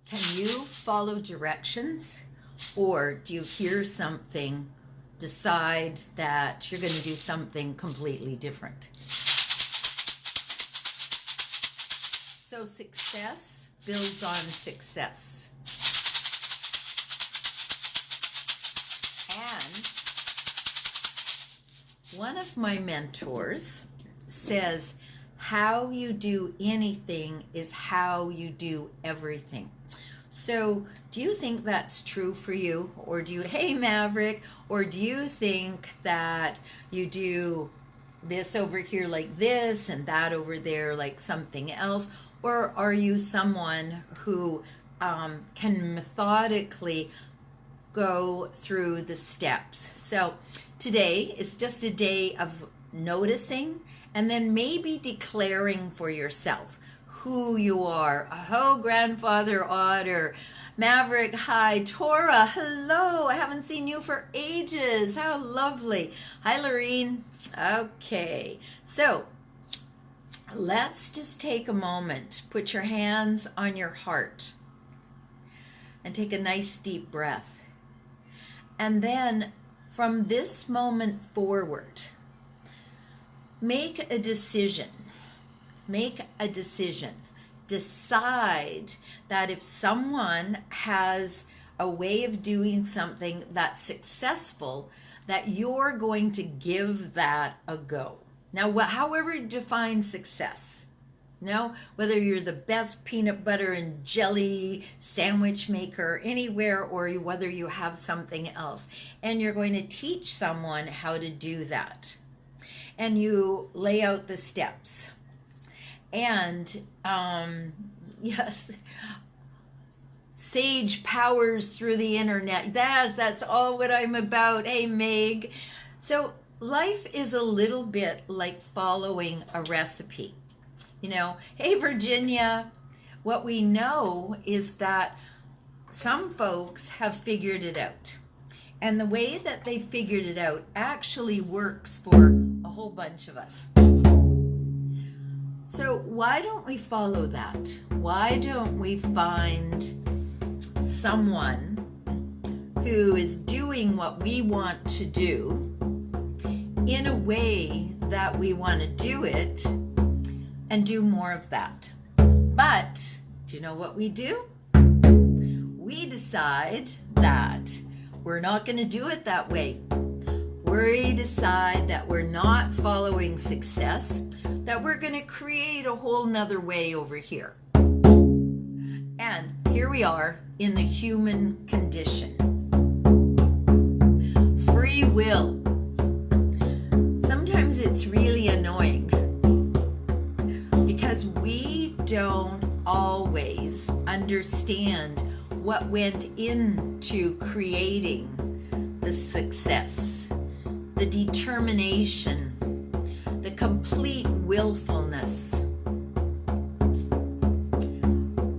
Can you follow directions, or do you hear something, decide that you're going to do something completely different? So success builds on success. And one of my mentors says, how you do anything is how you do everything. So do you think that's true for you? Or do you, hey Maverick, or do you think that you do this over here like this and that over there like something else? Or are you someone who can methodically go through the steps? So today is just a day of noticing and then maybe declaring for yourself who you are. Oh, Grandfather Otter. Maverick, hi. Tora, hello. I haven't seen you for ages. How lovely. Hi, Lorene. Okay, so let's just take a moment. Put your hands on your heart and take a nice deep breath. And then from this moment forward, make a decision. Make a decision. Decide that if someone has a way of doing something that's successful, that you're going to give that a go. Now, however you define success, whether you're the best peanut butter and jelly sandwich maker anywhere, or whether you have something else, and you're going to teach someone how to do that. And you lay out the steps. And yes, sage powers through the internet. That's all what I'm about. Hey, Meg. So life is a little bit like following a recipe. Hey, Virginia. What we know is that some folks have figured it out. And the way that they figured it out actually works for a whole bunch of us. So why don't we follow that? Why don't we find someone who is doing what we want to do in a way that we want to do it and do more of that? But do you know what we do? We decide that we're not going to do it that way. We decide that we're not following success, that we're going to create a whole nother way over here. And here we are in the human condition. Free will. Sometimes it's really annoying because we don't always understand what went into creating the success, the determination, the complete willfulness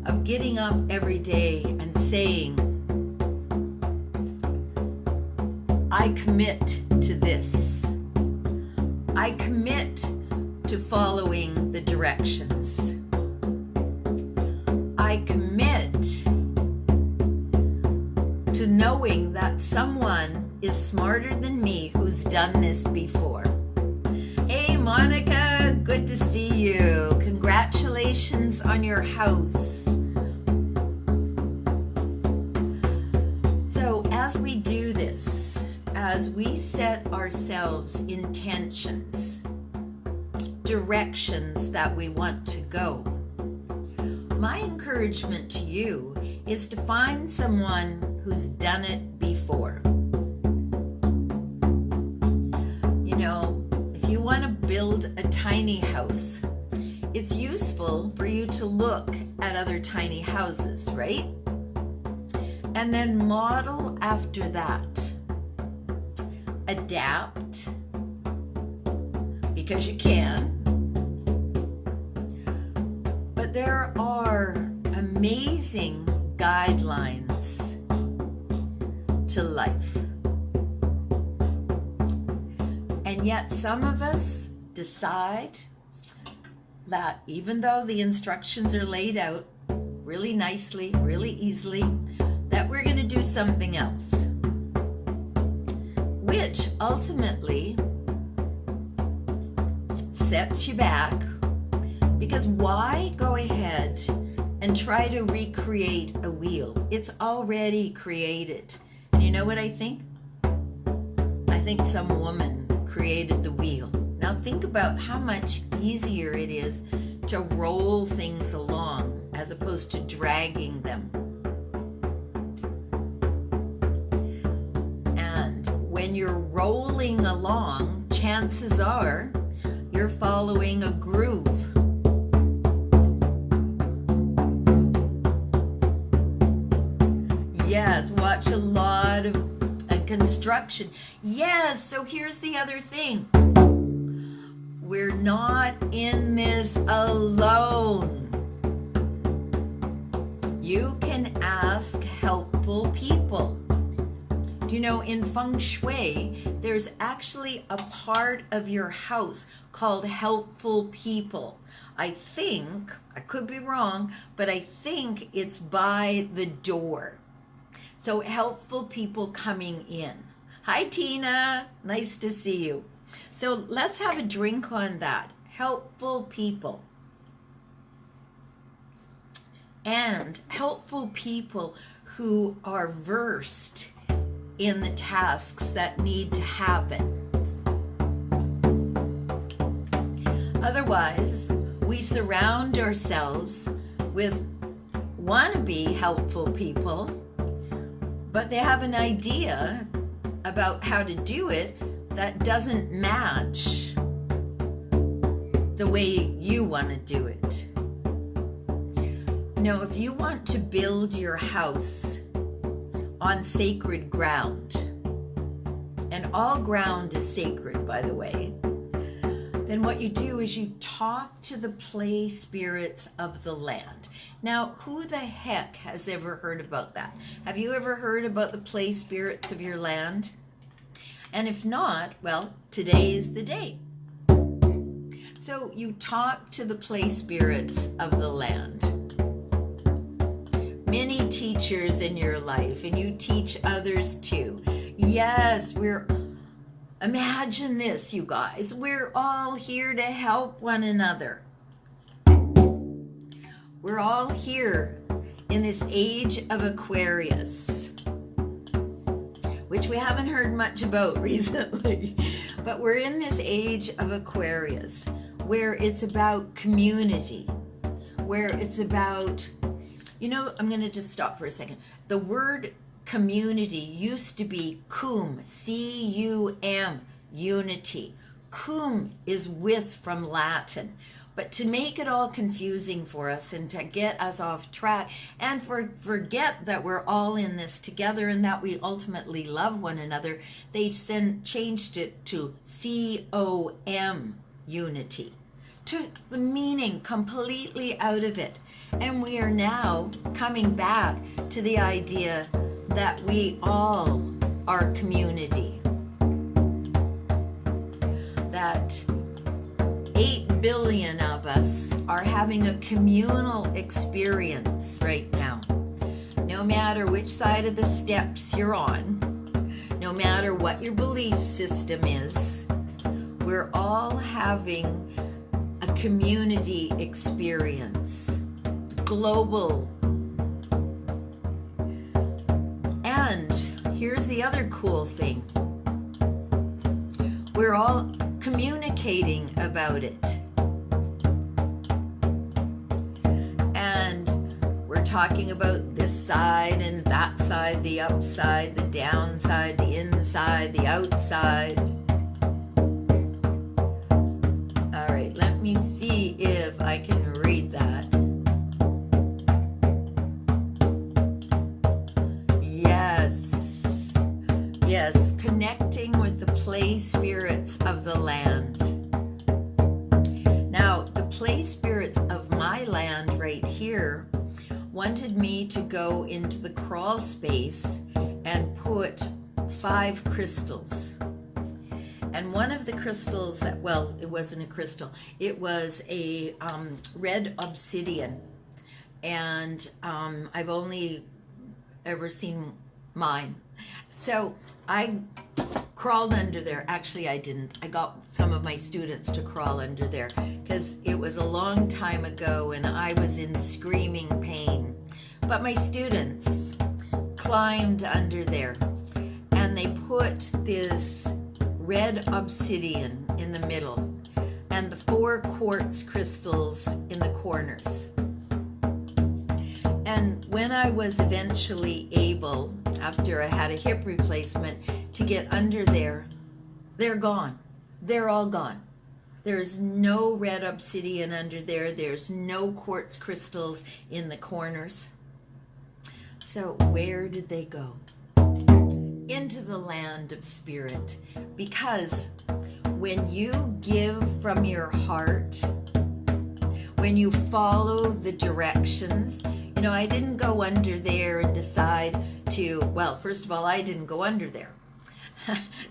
of getting up every day and saying, I commit to this. I commit to following the directions. I commit to knowing that someone is smarter than me who's done this before. Hey, Monica, good to see you. Congratulations on your house. So as we do this, as we set ourselves intentions, directions that we want to go, my encouragement to you is to find someone who's done it before. If you want to build a tiny house, it's useful for you to look at other tiny houses, right? And then model after that. Adapt, because you can. But there are amazing guidelines to life. And yet some of us decide that even though the instructions are laid out, really nicely, really easily, that we're going to do something else, which ultimately sets you back, because why go ahead and try to recreate a wheel? It's already created. And you know what I think? I think some woman created the wheel. Now think about how much easier it is to roll things along as opposed to dragging them. And when you're rolling along, chances are you're following a groove. Yes, watch a lot of construction. Yes, so here's the other thing. We're not in this alone. You can ask helpful people. Do you know, in Feng Shui, there's actually a part of your house called helpful people. I think, I could be wrong, but I think it's by the door. So helpful people coming in. Hi, Tina. Nice to see you. So let's have a drink on that. Helpful people. And helpful people who are versed in the tasks that need to happen. Otherwise, we surround ourselves with wannabe helpful people, but they have an idea about how to do it that doesn't match the way you want to do it. Now, if you want to build your house on sacred ground, and all ground is sacred, by the way, then what you do is you talk to the play spirits of the land. Now, who the heck has ever heard about that? Have you ever heard about the play spirits of your land? And if not, well, today is the day. So you talk to the play spirits of the land. Many teachers in your life, and you teach others too. Yes, imagine this, you guys. We're all here to help one another. We're all here in this age of Aquarius, which we haven't heard much about recently. But we're in this age of Aquarius where it's about community, where it's about, you know, I'm going to just stop for a second. The word community used to be cum, C-U-M, unity. Cum is with from Latin. But to make it all confusing for us and to get us off track and forget that we're all in this together and that we ultimately love one another, they changed it to C-O-M, unity. Took the meaning completely out of it. And we are now coming back to the idea that we all are community. That 8 billion of us are having a communal experience right now. No matter which side of the steps you're on, no matter what your belief system is, we're all having a community experience, global. And here's the other cool thing. We're all communicating about it. And we're talking about this side and that side, the upside, the downside, the inside, the outside. All right, let me see if I can read that. Yes, connecting with the play spirits of the land. Now, the play spirits of my land right here wanted me to go into the crawl space and put 5 crystals. And one of the crystals that, well, it wasn't a crystal, it was a red obsidian. and I've only ever seen mine. So I crawled under there. Actually, I didn't. I got some of my students to crawl under there because it was a long time ago and I was in screaming pain. But my students climbed under there and they put this red obsidian in the middle and the 4 quartz crystals in the corners. And when I was eventually able, after I had a hip replacement, to get under there, they're gone. They're all gone. There's no red obsidian under there. There's no quartz crystals in the corners. So where did they go? Into the land of spirit. Because when you give from your heart, when you follow the directions, you know, I didn't go under there and decide to, well, first of all, I didn't go under there.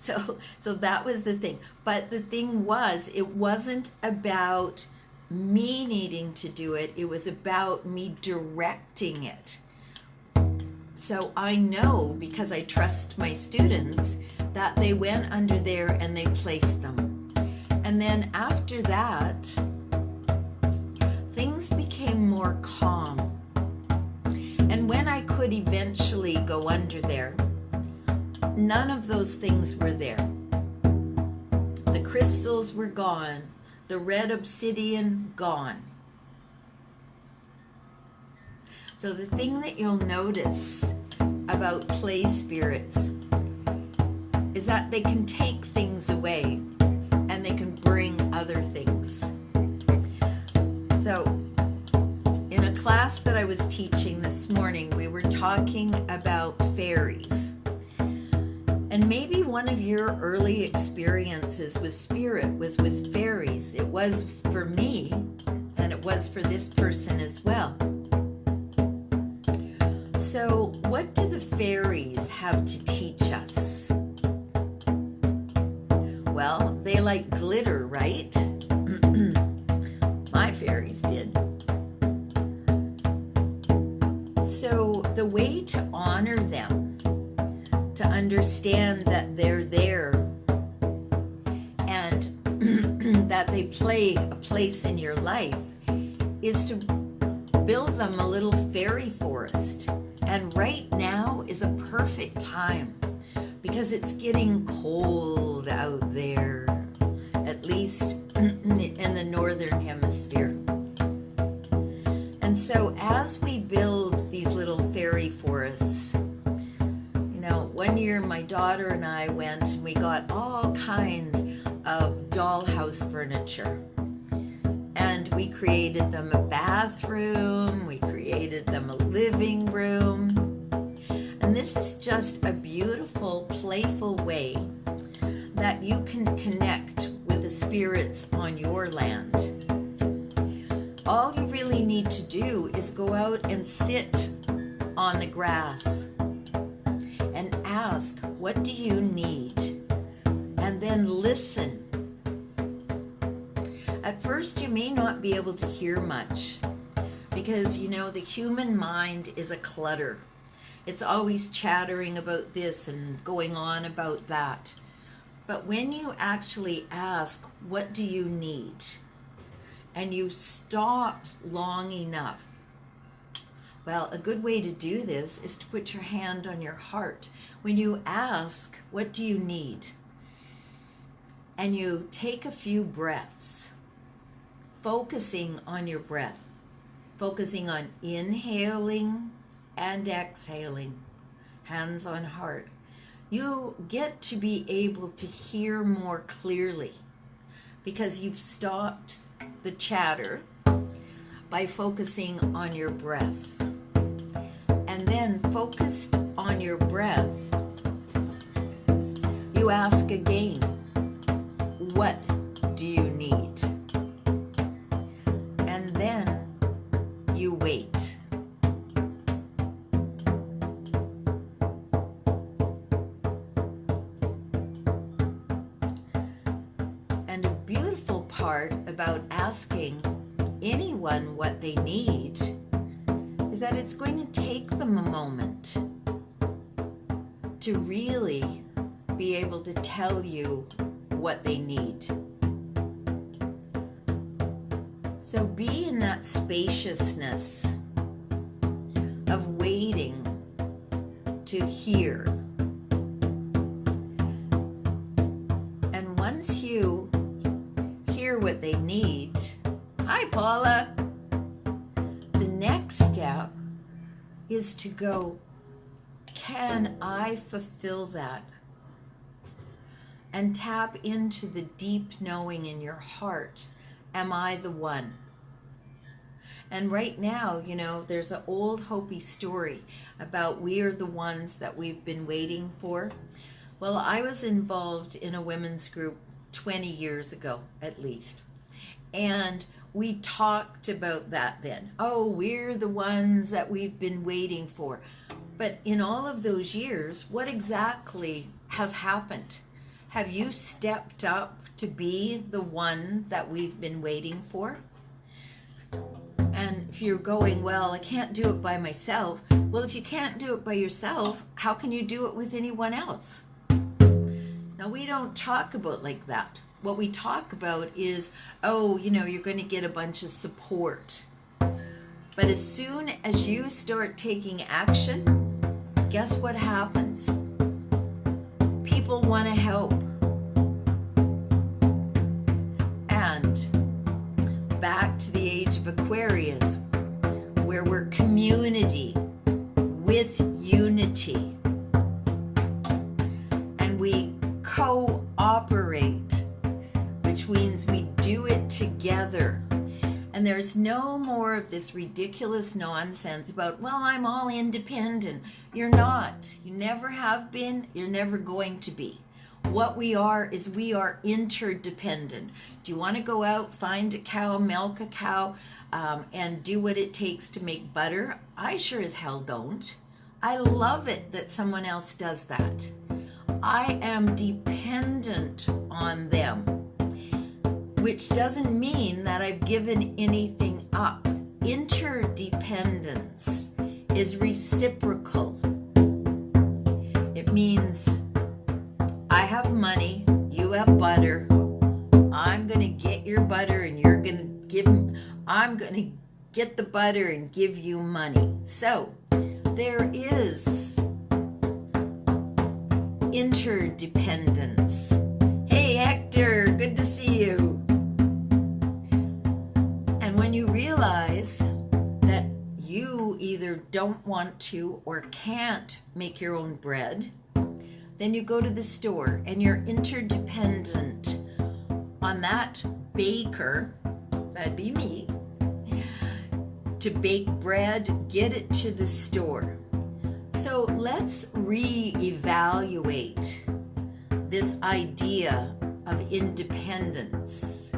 So that was the thing. But the thing was, it wasn't about me needing to do it. It was about me directing it. So I know, because I trust my students, that they went under there and they placed them. And then after that, things became more calm. And when I could eventually go under there, none of those things were there. The crystals were gone. The red obsidian, gone. So the thing that you'll notice about play spirits is that they can take things away and they can bring other things. So in a class that I was teaching this morning, we were talking about fairies. And maybe one of your early experiences with spirit was with fairies. It was for me, and it was for this person as well. So what do the fairies have to teach us? Well, they like glitter, right? My fairies did. So the way to honor them, to understand that they're there and that they play a place in your life, is to build them a little fairy forest. And right now is a perfect time because it's getting cold out there, at least in the northern hemisphere. And so as we build these little fairy forests, you know, one year my daughter and I went and we got all kinds of dollhouse furniture. And we created them a bathroom, we created them a living room. And this is just a beautiful, playful way that you can connect with the spirits on your land. All you really need to do is go out and sit on the grass and ask, what do you need? And then listen. At first, you may not be able to hear much because, you know, the human mind is a clutter. It's always chattering about this and going on about that. But when you actually ask, what do you need? And you stop long enough. Well, a good way to do this is to put your hand on your heart. When you ask, what do you need? And you take a few breaths, focusing on your breath, focusing on inhaling and exhaling, hands on heart. You get to be able to hear more clearly because you've stopped the chatter by focusing on your breath. And then focused on your breath, you ask again, what do you need? And then you wait. And a beautiful part about asking anyone what they need that it's going to take them a moment to really be able to tell you what they need. So be in that spaciousness of waiting to hear. And once you hear what they need, hi Paula, the next step is to go, can I fulfill that? And tap into the deep knowing in your heart. Am I the one? And right now, you know, there's an old Hopi story about we are the ones that we've been waiting for. Well, I was involved in a women's group 20 years ago, at least. And we talked about that then. Oh, we're the ones that we've been waiting for. But in all of those years, what exactly has happened? Have you stepped up to be the one that we've been waiting for? And if you're going, well, I can't do it by myself. Well, if you can't do it by yourself, how can you do it with anyone else? Now, we don't talk about like that. What we talk about is, oh, you know, you're going to get a bunch of support. But as soon as you start taking action, guess what happens? People want to help. And back to the age of Aquarius, where we're community with unity. And we cooperate, which means we do it together. And there's no more of this ridiculous nonsense about, well, I'm all independent. You're not. You never have been. You're never going to be. What we are is we are interdependent. Do you want to go out, find a cow, milk a cow, and do what it takes to make butter? I sure as hell don't. I love it that someone else does that. I am dependent on them, which doesn't mean that I've given anything up. Interdependence is reciprocal. It means I have money, you have butter. I'm going to get your butter and you're going to give, I'm going to get the butter and give you money. So there is interdependence. Hey Hector, good to see you. And when you realize that you either don't want to or can't make your own bread, then you go to the store and you're interdependent on that baker, that'd be me, to bake bread, get it to the store. So let's reevaluate this idea of independence.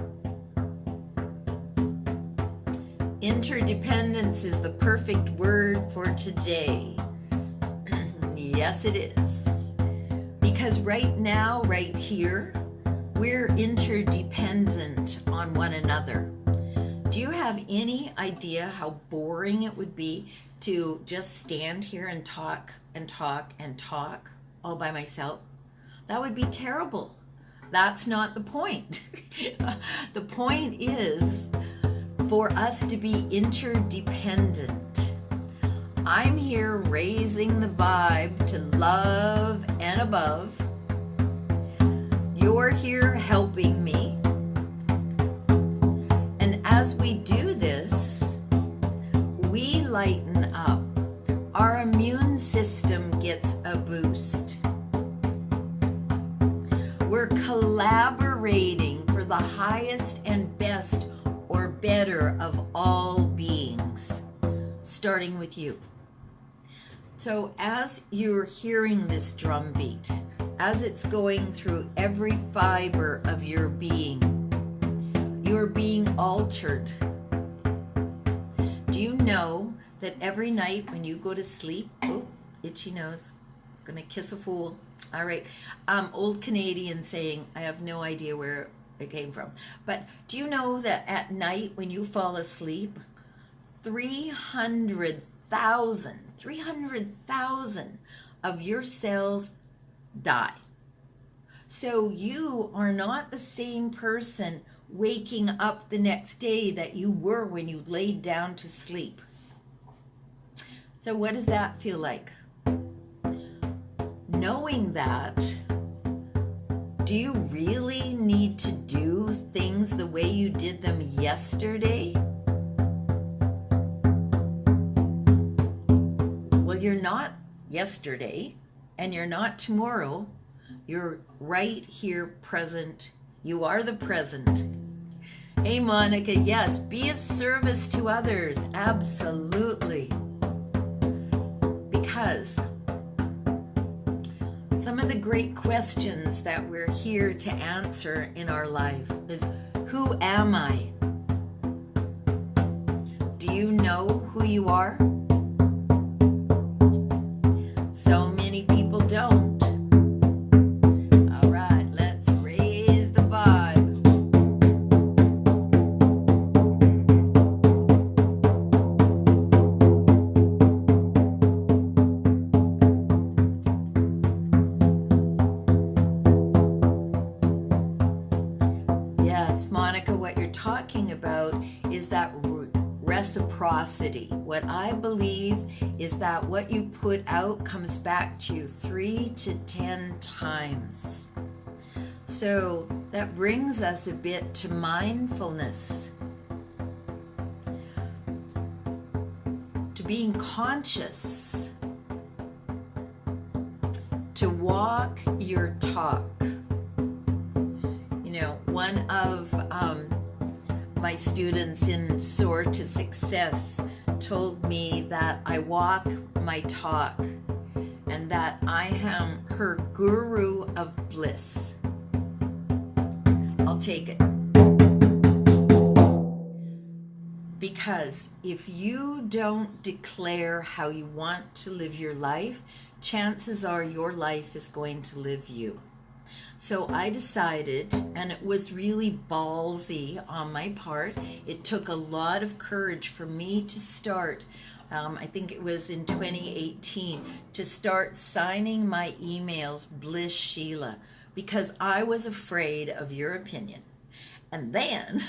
Interdependence is the perfect word for today. Yes, it is. Because right now, right here, we're interdependent on one another. Do you have any idea how boring it would be to just stand here and talk and talk and talk all by myself? That would be terrible. That's not the point. The point is for us to be interdependent. I'm here raising the vibe to love and above. You're here helping me. And as we do this, we lighten up. Our immune system gets a boost. We're collaborating for the highest and best or better of all beings, starting with you. So as you're hearing this drum beat, as it's going through every fiber of your being, you're being altered. Do you know that every night when you go to sleep, oh, itchy nose, gonna kiss a fool. All right, old Canadian saying, I have no idea where it came from. But do you know that at night when you fall asleep, 300 300,000 of your cells die. So you are not the same person waking up the next day that you were when you laid down to sleep. So what does that feel like? Knowing that, do you really need to do things the way you did them yesterday? Well, you're not yesterday, and you're not tomorrow. You're right here, present. You are the present. Hey, Monica, yes, be of service to others. Absolutely. Because some of the great questions that we're here to answer in our life is, who am I? Do you know who you are? So many people don't. All right, let's raise the vibe. Yes, Monica, what you're talking about is that reciprocity. What I believe is that what you put out comes back to you 3 to 10 times. So that brings us a bit to mindfulness, to being conscious, to walk your talk. You know, one of my students in Soar to Success told me that I walk my talk and that I am her guru of bliss. I'll take it. Because if you don't declare how you want to live your life, chances are your life is going to live you. So I decided, and it was really ballsy on my part. It took a lot of courage for me to start, I think it was in 2018, to start signing my emails Bliss Shiela, because I was afraid of your opinion. And then,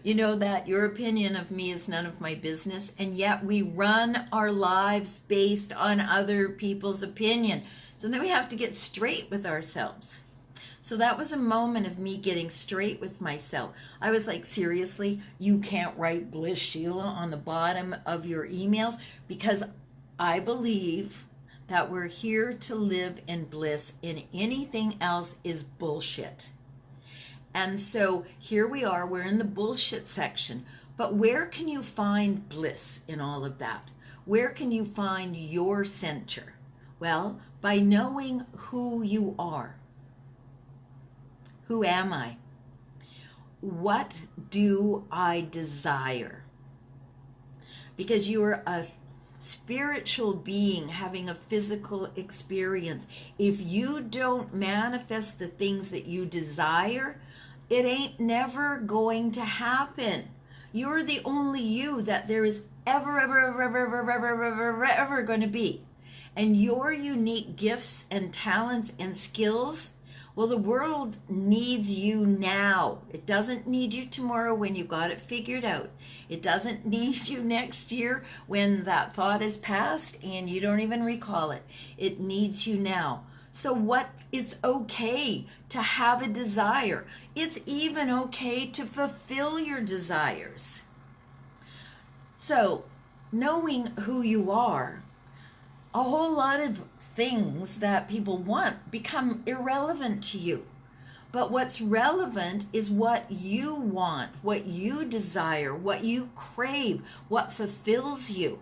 you know that your opinion of me is none of my business, and yet we run our lives based on other people's opinion. So then we have to get straight with ourselves. So that was a moment of me getting straight with myself. I was like, seriously, you can't write Bliss Shiela on the bottom of your emails? Because I believe that we're here to live in bliss, and anything else is bullshit. And so here we are, we're in the bullshit section. But where can you find bliss in all of that? Where can you find your center? Well, by knowing who you are. Who am I? What do I desire? Because you are a spiritual being having a physical experience. If you don't manifest the things that you desire, it ain't never going to happen. You're the only you that there is ever going to be. And your unique gifts and talents and skills, well, the world needs you now. It doesn't need you tomorrow when you got it figured out. It doesn't need you next year when that thought is past and you don't even recall it. It needs you now. So it's okay to have a desire. It's even okay to fulfill your desires. So knowing who you are, a whole lot of things that people want become irrelevant to you. But what's relevant is what you want, what you desire, what you crave, what fulfills you.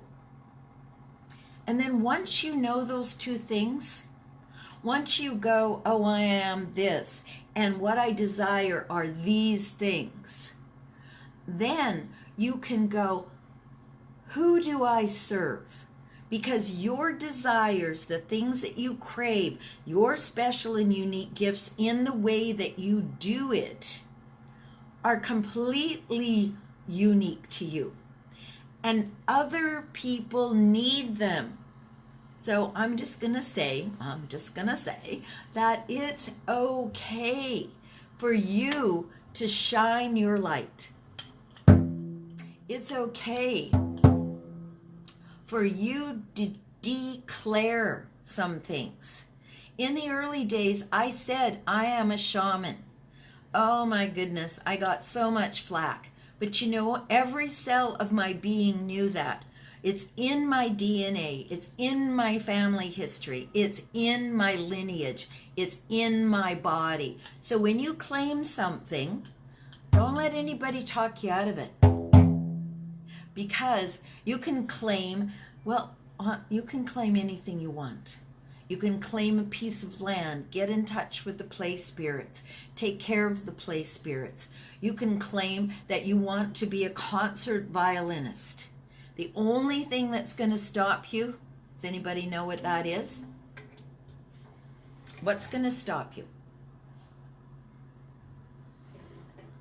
And then once you know those two things, once you go, oh, I am this, and what I desire are these things, then you can go, who do I serve? Because your desires, the things that you crave, your special and unique gifts in the way that you do it are completely unique to you. and other people need them. So I'm just going to say that it's okay for you to shine your light. It's okay for you to declare some things. In the early days, I said, I am a shaman. Oh my goodness, I got so much flack. But you know, every cell of my being knew that. It's in my DNA. It's in my family history. It's in my lineage. It's in my body. So when you claim something, don't let anybody talk you out of it. Because you can claim, you can claim anything you want. You can claim a piece of land, get in touch with the play spirits, take care of the play spirits. You can claim that you want to be a concert violinist. The only thing that's going to stop you, does anybody know what that is? What's going to stop you?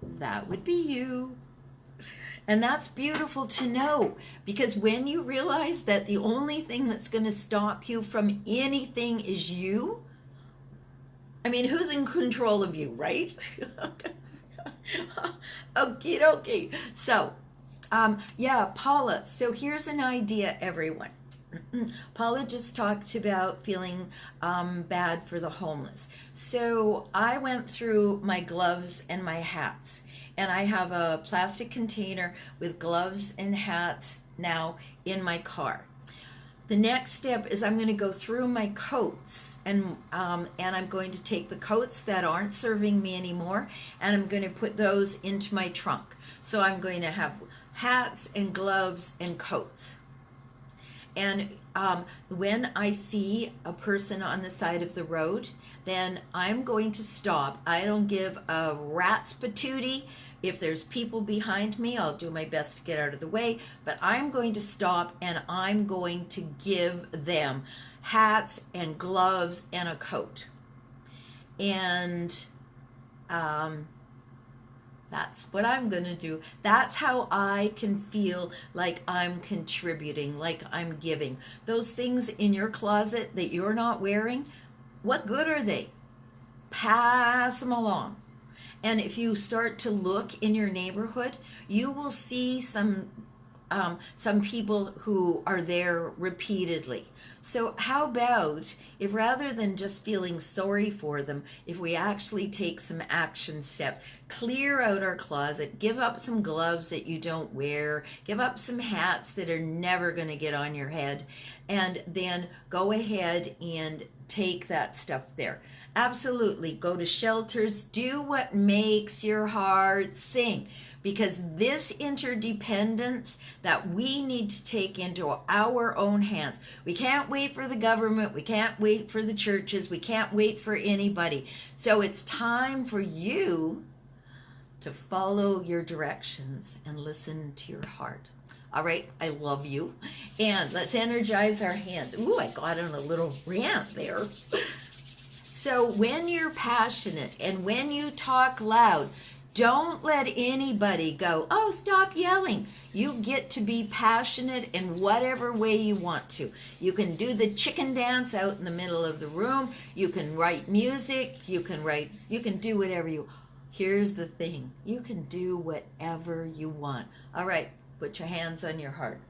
That would be you. And that's beautiful to know, because when you realize that the only thing that's going to stop you from anything is you, I mean, who's in control of you, right? Okie dokie. So, yeah, Paula. So here's an idea, everyone. Paula just talked about feeling bad for the homeless. So I went through my gloves and my hats. And I have a plastic container with gloves and hats now in my car. The next step is I'm going to go through my coats, and I'm going to take the coats that aren't serving me anymore, and I'm going to put those into my trunk. So I'm going to have hats and gloves and coats. And when I see a person on the side of the road, then I'm going to stop. I don't give a rat's patootie. If there's people behind me, I'll do my best to get out of the way. But I'm going to stop, and I'm going to give them hats and gloves and a coat. And that's what I'm going to do. That's how I can feel like I'm contributing, like I'm giving. Those things in your closet that you're not wearing, what good are they? Pass them along. And if you start to look in your neighborhood, you will see some people who are there repeatedly. So how about if rather than just feeling sorry for them, if we actually take some action steps, clear out our closet, give up some gloves that you don't wear, give up some hats that are never going to get on your head, and then go ahead and take that stuff there. Absolutely. Go to shelters. Do what makes your heart sing. Because this interdependence that we need to take into our own hands. We can't wait for the government. We can't wait for the churches. We can't wait for anybody. So it's time for you to follow your directions and listen to your heart. All right, I love you. And let's energize our hands. Ooh, I got on a little rant there. So when you're passionate and when you talk loud, don't let anybody go, oh, stop yelling. You get to be passionate in whatever way you want to. You can do the chicken dance out in the middle of the room. You can write music. You can do whatever you. Here's the thing. You can do whatever you want. All right. Put your hands on your heart.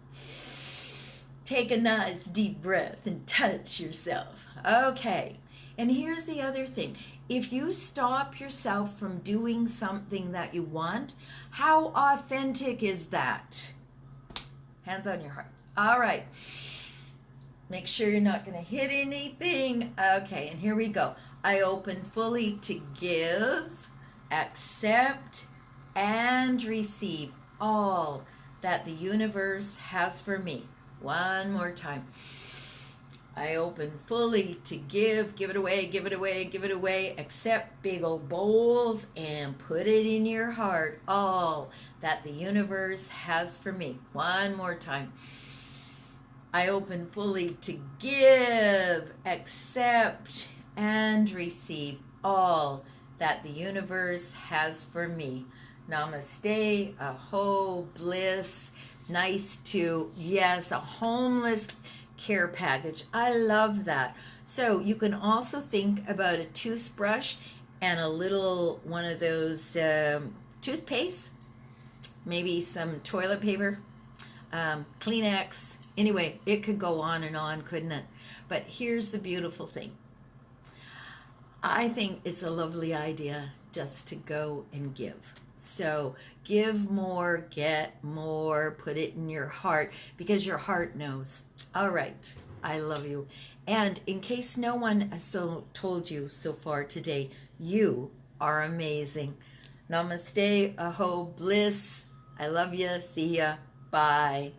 Take a nice deep breath and touch yourself. Okay. And here's the other thing. If you stop yourself from doing something that you want, how authentic is that? Hands on your heart. All right. Make sure you're not going to hit anything. Okay, and here we go. I open fully to give, accept, and receive all that the universe has for me. One more time. I open fully to give it away, give it away, give it away, accept big old bowls and put it in your heart, all that the universe has for me. One more time. I open fully to give, accept, and receive all that the universe has for me. Namaste, aho, bliss. Nice too. Yes, a homeless care package. I love that. So you can also think about a toothbrush and a little one of those toothpaste, maybe some toilet paper, Kleenex. Anyway, it could go on, couldn't it? But here's the beautiful thing. I think it's a lovely idea just to go and give. So give more, get more, put it in your heart because your heart knows. All right, I love you. And in case no one has told you so far today, you are amazing. Namaste, aho, bliss. I love you. See ya. Bye.